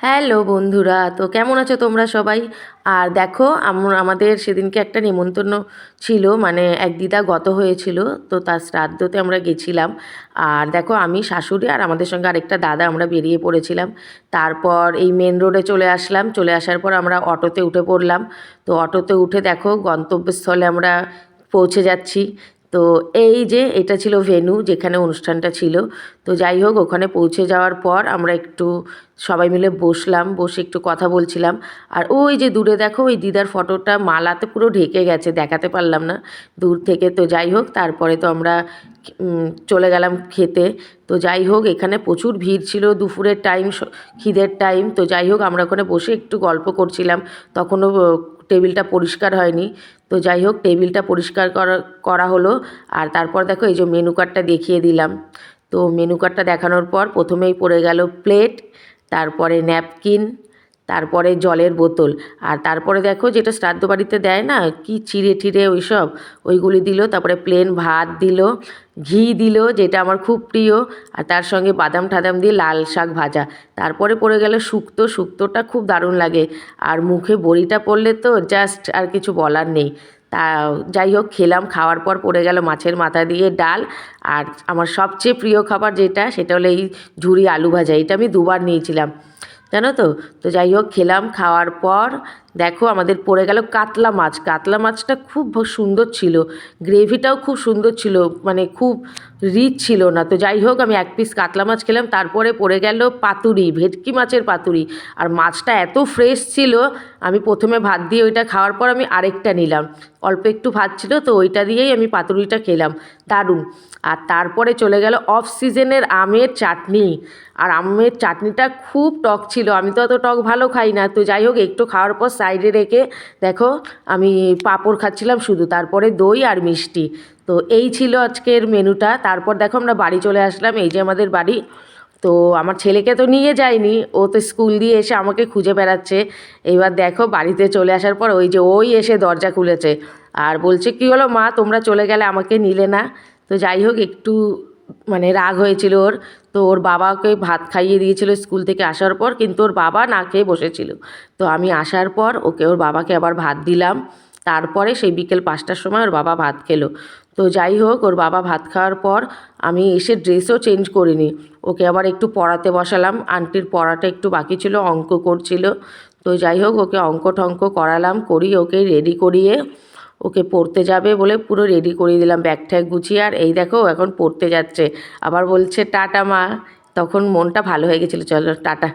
Hello বন্ধুরা, তো কেমন আছো তোমরা সবাই? আর দেখো, আমাদের সেদিনকে একটা নেমন্তন্ন ছিল, মানে এক দিদা গত হয়েছিল, তো তার শ্রাদ্ধতে আমরা গেছিলাম। আর দেখো, আমি শাশুড়ি আর আমাদের সঙ্গে আরেকটা দাদা আমরা বেরিয়ে পড়েছিলাম। তারপর এই মেন রোডে চলে আসলাম। চলে আসার পর আমরা অটোতে উঠে পড়লাম। তো অটোতে উঠে দেখো গন্তব্যস্থলে আমরা পৌঁছে যাচ্ছি। তো এই যে এটা ছিল ভেন্যু যেখানে অনুষ্ঠানটা ছিল। তো যাই হোক, ওখানে পৌঁছে যাওয়ার পর আমরা একটু সবাই মিলে বসলাম, বসে একটু কথা বলছিলাম। আর ওই যে দূরে দেখো, ওই দিদার ফটোটা মালাতে পুরো ঢেকে গেছে, দেখাতে পারলাম না দূর থেকে। তো যাই হোক, তারপরে তো আমরা চলে গেলাম খেতে। তো যাই হোক, এখানে প্রচুর ভিড় ছিল, দুপুরের টাইম, খিদের টাইম। তো যাই হোক, আমরা ওখানে বসে একটু গল্প করছিলাম। তখনও টেবিলটা পরিষ্কার হয়নি। তো যাই হোক, টেবিলটা পরিষ্কার করা করা হলো। আর তারপর দেখো, এই যে মেনু কার্ডটা দেখিয়ে দিলাম। তো মেনু কার্ডটা দেখানোর পর প্রথমেই পড়ে গেল প্লেট, তারপরে ন্যাপকিন, তারপরে জলের বোতল। আর তারপরে দেখো, যেটা শ্রাদ্ধ বাড়িতে দেয় না, কি চিড়ে টিড়ে ওইসব, ওইগুলি দিল। তারপরে প্লেন ভাত দিল, ঘি দিল, যেটা আমার খুব প্রিয়। আর তার সঙ্গে বাদাম ঠাদাম দিয়ে লাল শাক ভাজা। তারপরে পড়ে গেল শুক্তো। শুক্তোটা খুব দারুণ লাগে। আর মুখে বড়িটা পড়লে তো জাস্ট আর কিছু বলার নেই। তা যাই হোক, খেলাম। খাওয়ার পর পড়ে গেল মাছের মাথা দিয়ে ডাল। আর আমার সবচেয়ে প্রিয় খাবার যেটা, সেটা হলো এই ঝুরি আলু ভাজা। এটা আমি দুবার নিয়েছিলাম, জানো তো। তো যাই হোক, খেলাম। খাওয়ার পর দেখো, আমাদের পড়ে গেল কাতলা মাছ। কাতলা মাছটা খুব সুন্দর ছিল, গ্রেভিটাও খুব সুন্দর ছিল, মানে খুব রিচ ছিল না। তো যাই হোক, আমি এক পিস কাতলা মাছ খেলাম। তারপরে পড়ে গেল পাতুরি, ভেটকি মাছের পাতুরি। আর মাছটা এত ফ্রেশ ছিল, আমি প্রথমে ভাত দিয়ে ওইটা খাওয়ার পর আমি আরেকটা নিলাম। অল্প একটু ভাত ছিল, তো ওইটা দিয়েই আমি পাতুরিটা খেলাম, দারুণ। আর তারপরে চলে গেল অফ সিজনের আমের চাটনি। আর আমের চাটনিটা খুব টক ছিল, আমি তো অত টক ভালো খাই না। তো যাই হোক, একটু খাওয়ার পর সাইডে রেখে দেখো, আমি পাঁপড় খাচ্ছিলাম শুধু, তারপরে দই আর মিষ্টি। তো এই ছিল আজকের মেনুটা। তারপর দেখো, আমরা বাড়ি চলে আসলাম। এই যে আমাদের বাড়ি। তো আমার ছেলেকে তো নিয়ে যায়নি, ও তো স্কুল দিয়ে এসে আমাকে খুঁজে বেড়াচ্ছে। এবার দেখো, বাড়িতে চলে আসার পর ওই যে ওই এসে দরজা খুলেছে আর বলছে, কী হলো মা, তোমরা চলে গেলে আমাকে নিলে না। তো যাই হোক, একটু মানে রাগ হয়েছিল ওর। তো ওর বাবাকে ভাত খাইয়ে দিয়েছিল স্কুল থেকে আসার পর, কিন্তু ওর বাবা না খেয়ে বসেছিল। তো আমি আসার পর ওর বাবাকে আবার ভাত দিলাম। তারপরে সেই বিকেল 5টার সময় ওর বাবা ভাত খেলো। তো যাই হোক, ওর বাবা ভাত খাওয়ার পর আমি এসে ড্রেসও চেঞ্জ করিনি, ওকে আবার একটু পড়াতে বসালাম। আন্টির পড়াটা একটু বাকি ছিল, অঙ্ক করছিল। তো যাই হোক, ওকে অঙ্ক টঙ্ক করালাম, করিয়ে ওকে রেডি করিয়ে ওকে পড়তে যাবে বলে পুরো রেডি করিয়ে দিলাম, ব্যাগ ট্যাগ গুছিয়ে। আর এই দেখো, এখন পড়তে যাচ্ছে। আবার বলছে টাটা মা। তখন মনটা ভালো হয়ে গেছিলো। চলো টাটা।